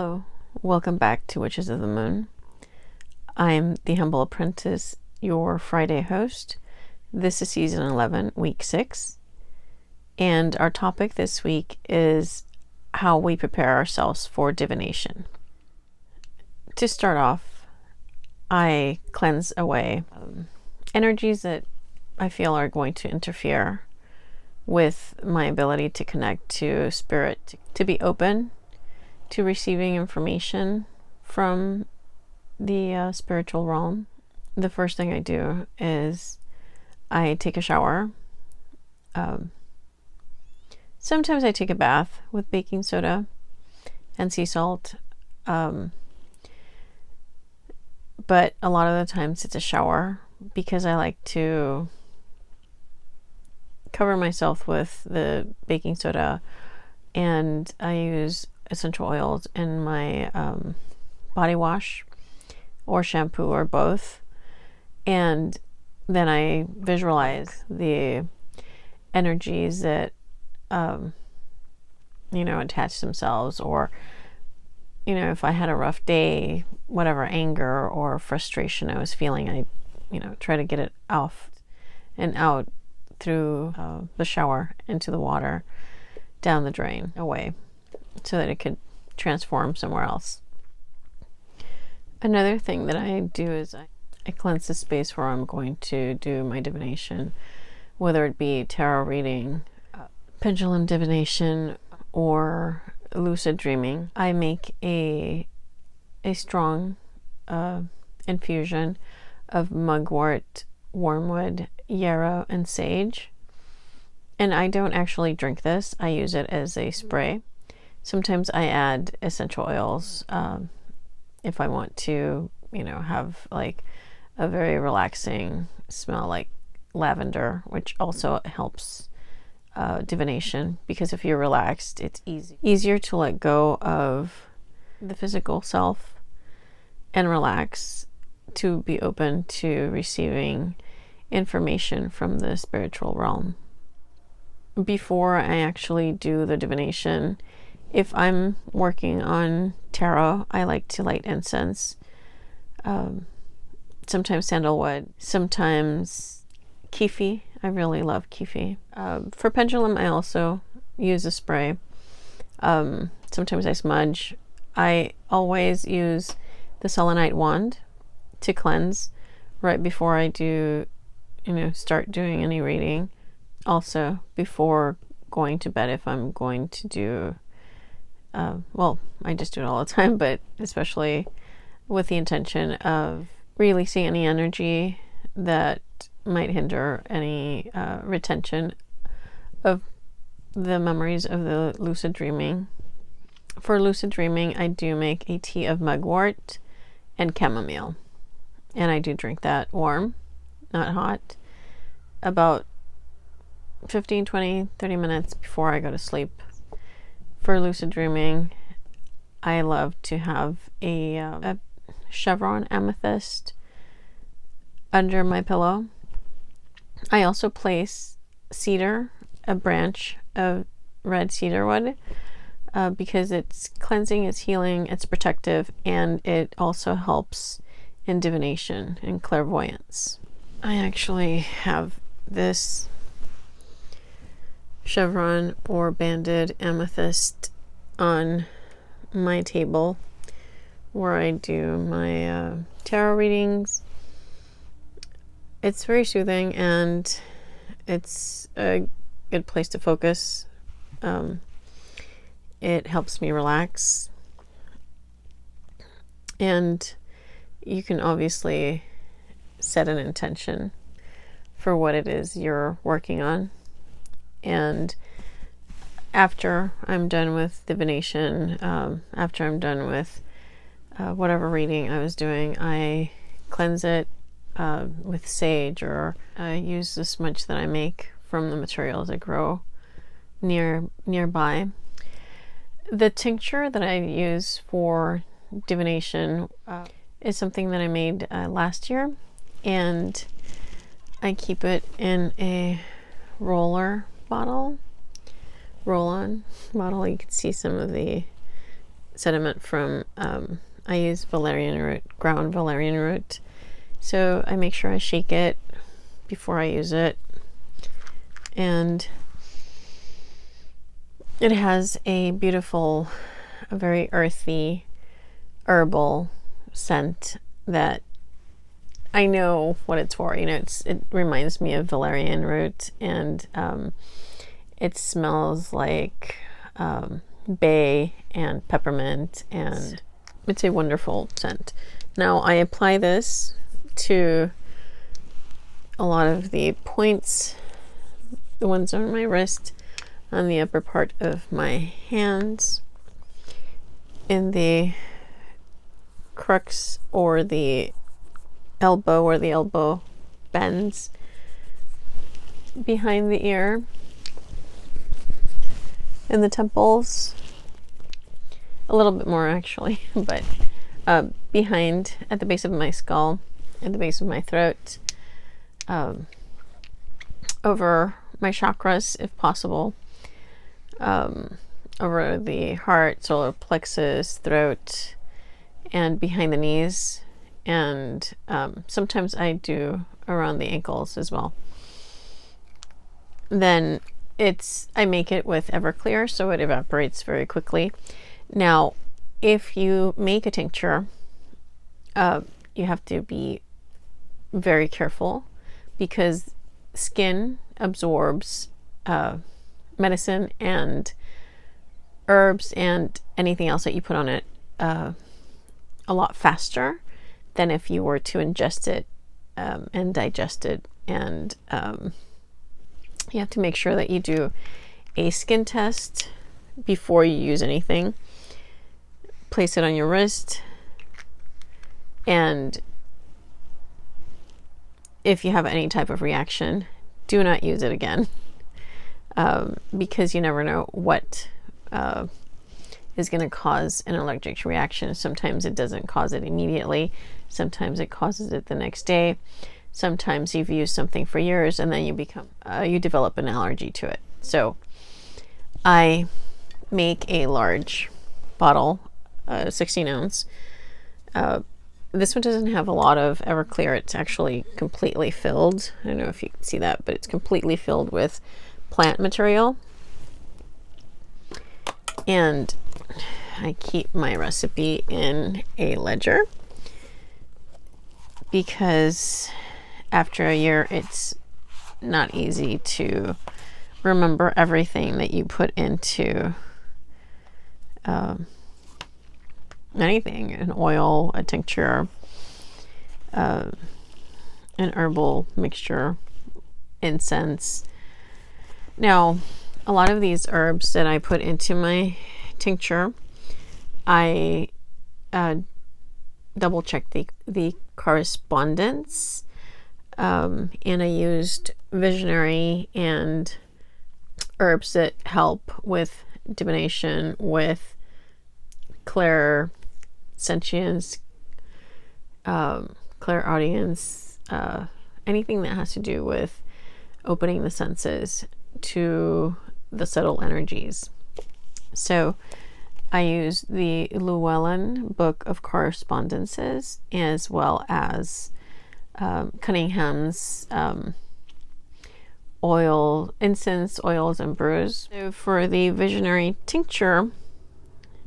Hello, welcome back to Witches of the Moon. I'm the Humble Apprentice, your Friday host. This is season 11, week 6. And our topic this week is how we prepare ourselves for divination. To start off, I cleanse away energies that I feel are going to interfere with my ability to connect to spirit, to be open to receiving information from the spiritual realm. The first thing I do is I take a shower. Sometimes I take a bath with baking soda and sea salt, but a lot of the times it's a shower because I like to cover myself with the baking soda, and I use essential oils in my body wash or shampoo or both, and then I visualize the energies that attach themselves, or if I had a rough day, whatever anger or frustration I was feeling, I try to get it off and out through the shower into the water, down the drain, away, so that it could transform somewhere else. Another thing that I do is I cleanse the space where I'm going to do my divination, whether it be tarot reading, pendulum divination, or lucid dreaming. I make a strong infusion of mugwort, wormwood, yarrow, and sage. And I don't actually drink this. I use it as a spray. Sometimes I add essential oils if I want to, have like a very relaxing smell, like lavender, which also helps divination, because if you're relaxed, it's easier to let go of the physical self and relax, to be open to receiving information from the spiritual realm. Before I actually do the divination, if I'm working on tarot, I like to light incense, sometimes sandalwood, sometimes kefi. I really love kefi. For pendulum, I also use a spray. Sometimes I smudge. I always use the selenite wand to cleanse right before I do, start doing any reading. Also, before going to bed, if I'm going to do I just do it all the time, but especially with the intention of releasing any energy that might hinder any retention of the memories of the lucid dreaming. For lucid dreaming, I do make a tea of mugwort and chamomile, and I do drink that warm, not hot, about 15, 20, 30 minutes before I go to sleep. For lucid dreaming, I love to have a chevron amethyst under my pillow. I also place cedar, a branch of red cedar wood, because it's cleansing, it's healing, it's protective, and it also helps in divination and clairvoyance. I actually have this chevron or banded amethyst on my table where I do my tarot readings. It's very soothing, and it's a good place to focus. It helps me relax, and you can obviously set an intention for what it is you're working on. And after I'm done with divination, after I'm done with whatever reading I was doing, I cleanse it with sage, or I use the smudge that I make from the materials that grow nearby. The tincture that I use for divination is something that I made last year, and I keep it in a roll-on bottle. You can see some of the sediment from, I use valerian root, ground valerian root. So I make sure I shake it before I use it. And it has a beautiful, a very earthy, herbal scent that I know what it's for. You know, it reminds me of valerian root, and it smells like bay and peppermint, and it's a wonderful scent. Now I apply this to a lot of the points, the ones on my wrist, on the upper part of my hands, in the crux or the elbow where the elbow bends, behind the ear, in the temples, a little bit more actually, but behind, at the base of my skull, at the base of my throat, over my chakras if possible, over the heart, solar plexus, throat, and behind the knees, and sometimes I do around the ankles as well. Then I make it with Everclear, so it evaporates very quickly. Now, if you make a tincture, you have to be very careful, because skin absorbs medicine and herbs and anything else that you put on it a lot faster than if you were to ingest it and digest it. And you have to make sure that you do a skin test before you use anything. Place it on your wrist, and if you have any type of reaction, do not use it again, because you never know what is going to cause an allergic reaction. Sometimes it doesn't cause it immediately. Sometimes it causes it the next day. Sometimes you've used something for years and then you develop an allergy to it. So I make a large bottle, 16 ounce. This one doesn't have a lot of Everclear. It's actually completely filled. I don't know if you can see that, but it's completely filled with plant material. And I keep my recipe in a ledger, because after a year it's not easy to remember everything that you put into anything, an oil, a tincture, an herbal mixture, incense. Now, a lot of these herbs that I put into my tincture, I double checked the correspondence, and I used visionary and herbs that help with divination, with clair sentience, clairaudience, anything that has to do with opening the senses to the subtle energies. So I use the Llewellyn Book of Correspondences, as well as Cunningham's incense, oils, and brews. So for the visionary tincture,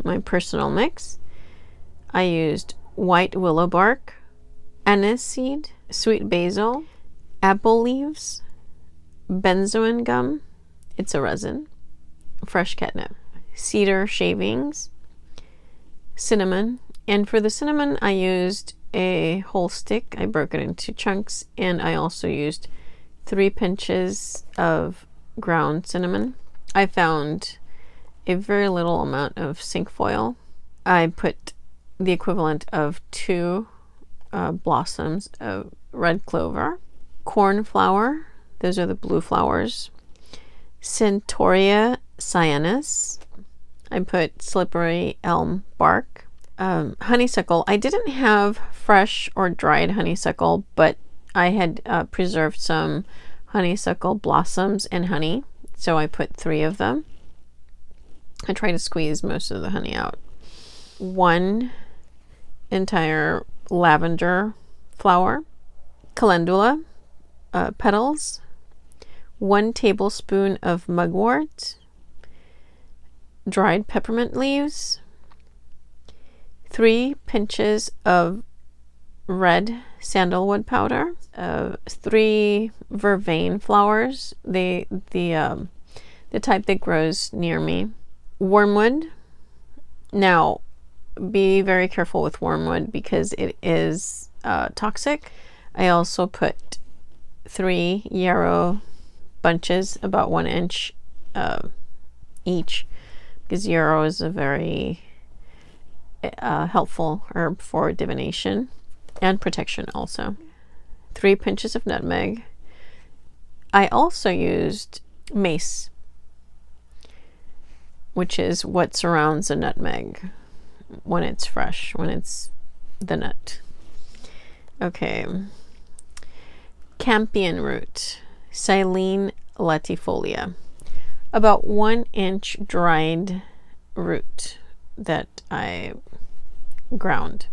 my personal mix, I used white willow bark, anise seed, sweet basil, apple leaves, benzoin gum, it's a resin, fresh catnip, cedar shavings, cinnamon. And for the cinnamon, I used a whole stick. I broke it into chunks, and I also used 3 pinches of ground cinnamon. I found a very little amount of cinquefoil. I put the equivalent of 2 blossoms of red clover, corn flower, those are the blue flowers, Centaurea cyanus. I put slippery elm bark, honeysuckle. I didn't have fresh or dried honeysuckle, but I had preserved some honeysuckle blossoms and honey, so I put 3 of them. I try to squeeze most of the honey out. 1 entire lavender flower, calendula petals, 1 tablespoon of mugwort, dried peppermint leaves, 3 pinches of red sandalwood powder, 3 vervain flowers, the type that grows near me, wormwood. Now, be very careful with wormwood because it is toxic. I also put 3 yarrow bunches, about 1 inch each, because yarrow is a very helpful herb for divination and protection also. 3 pinches of nutmeg. I also used mace, which is what surrounds a nutmeg when it's fresh, when it's the nut. Okay. Campion root, Silene latifolia. About 1 inch dried root that I ground.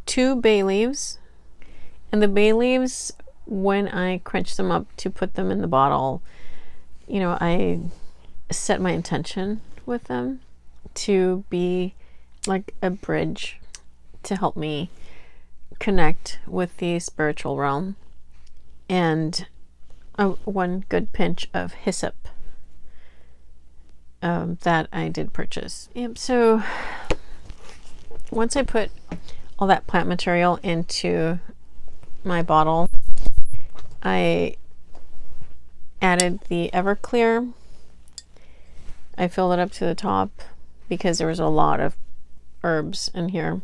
2 bay leaves, and the bay leaves, when I crunch them up to put them in the bottle, you know, I set my intention with them to be like a bridge to help me connect with the spiritual realm, and 1 good pinch of hyssop that I did purchase. Yep. So once I put all that plant material into my bottle, I added the Everclear. I filled it up to the top because there was a lot of herbs in here.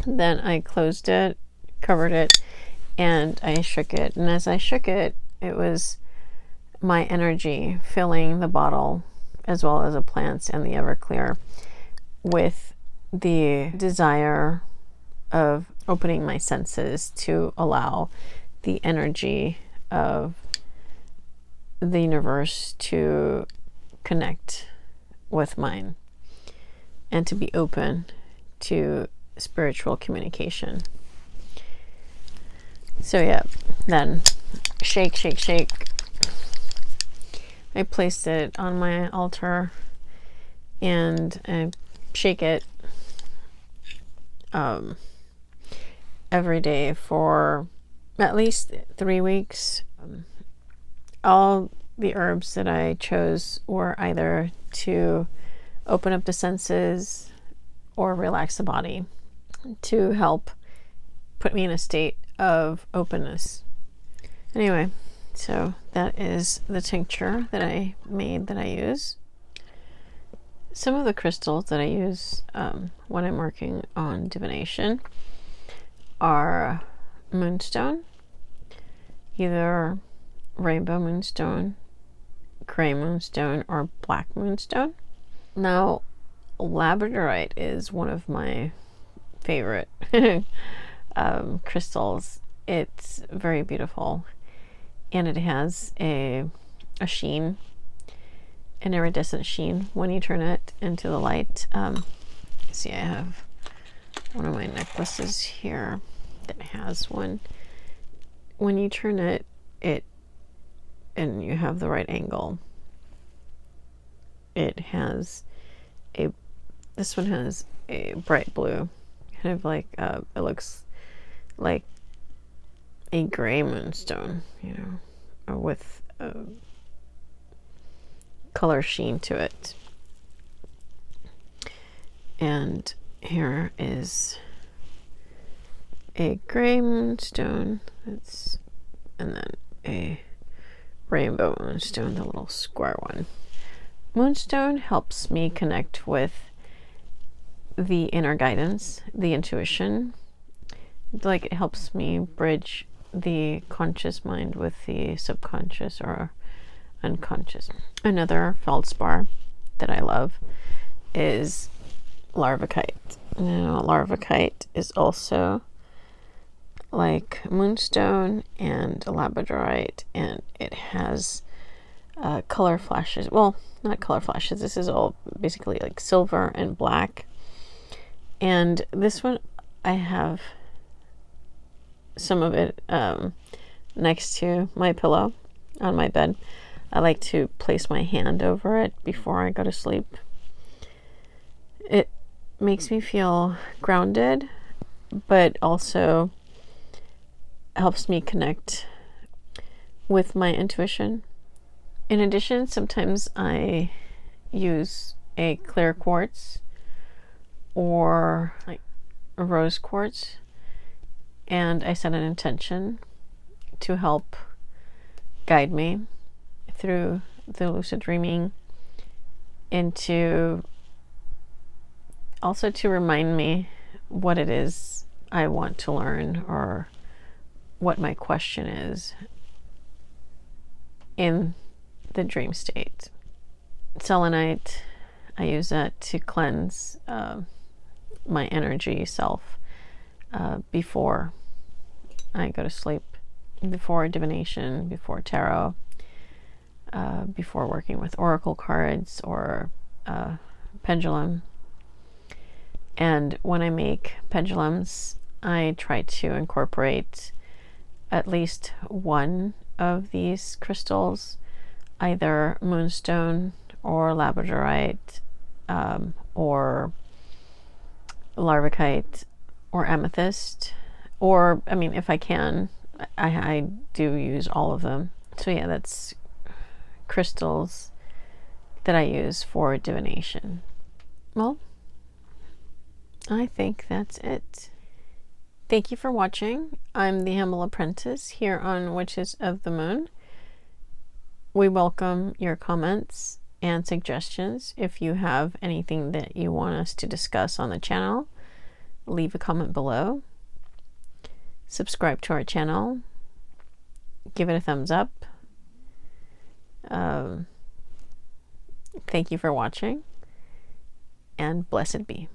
Then I closed it, covered it, and I shook it. And as I shook it, it was my energy filling the bottle, as well as the plants and the Everclear, with the desire of opening my senses to allow the energy of the universe to connect with mine and to be open to spiritual communication. So yeah, then shake, shake, shake. I placed it on my altar and I shake it every day for at least 3 weeks. All the herbs that I chose were either to open up the senses or relax the body, to help put me in a state of openness. Anyway, so that is the tincture that I made, that I use. Some of the crystals that I use when I'm working on divination are moonstone, either rainbow moonstone, gray moonstone, or black moonstone. Now, labradorite is one of my favorite crystals. It's very beautiful, and it has a sheen, an iridescent sheen when you turn it into the light. See, I have one of my necklaces here that has one. When you turn it and you have the right angle, it has this one has a bright blue, kind of like it looks like a gray moonstone, you know, with a color sheen to it. And here is a gray moonstone, and then a rainbow moonstone, the little square one. Moonstone helps me connect with the inner guidance, the intuition. Like, it helps me bridge the conscious mind with the subconscious or unconscious. Another feldspar that I love is larvikite. Now, larvikite is also like moonstone and labradorite, and it has color flashes. Well, not color flashes. This is all basically like silver and black. And this one, I have some of it next to my pillow on my bed. I like to place my hand over it before I go to sleep. It makes me feel grounded, but also helps me connect with my intuition. In addition, sometimes I use a clear quartz or like a rose quartz, and I set an intention to help guide me through the lucid dreaming, and also to remind me what it is I want to learn, or what my question is in the dream state. Selenite, I use that to cleanse my energy self before I go to sleep, before divination, before tarot, before working with oracle cards or pendulum. And when I make pendulums, I try to incorporate at least one of these crystals, either moonstone or labradorite, or larvicite or amethyst, or I mean, if I can, I do use all of them. So yeah, that's crystals that I use for divination. Well, I think that's it. Thank you for watching. I'm the Humble Apprentice here on Witches of the Moon. We welcome your comments and suggestions. If you have anything that you want us to discuss on the channel, leave a comment below. Subscribe to our channel. Give it a thumbs up. Thank you for watching, and blessed be.